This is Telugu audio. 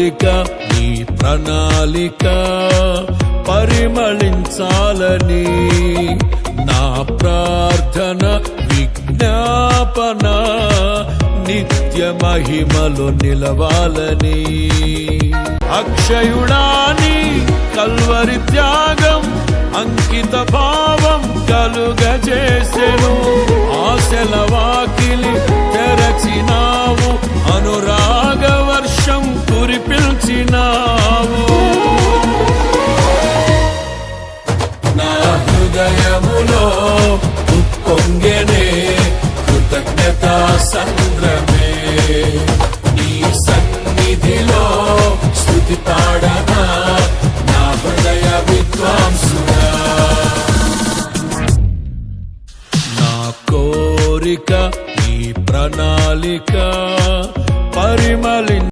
కోరిక నీ ప్రణాళిక పరిమళించాలని నా ప్రార్థన విజ్ఞాపన నిత్య మహిమలో నిలవాలని అక్షయుడాని కల్వరి త్యాగం అంకిత భావం కలుగజేసెను ఆశల వాకిలి తెరచినావు అనురాగ వర్షం కురిపిల్చినావు నా హృదయములో ఉప్పొంగెనే కృతజ్ఞతా సంద్రమే నీ సన్నిధిలో స్తుతి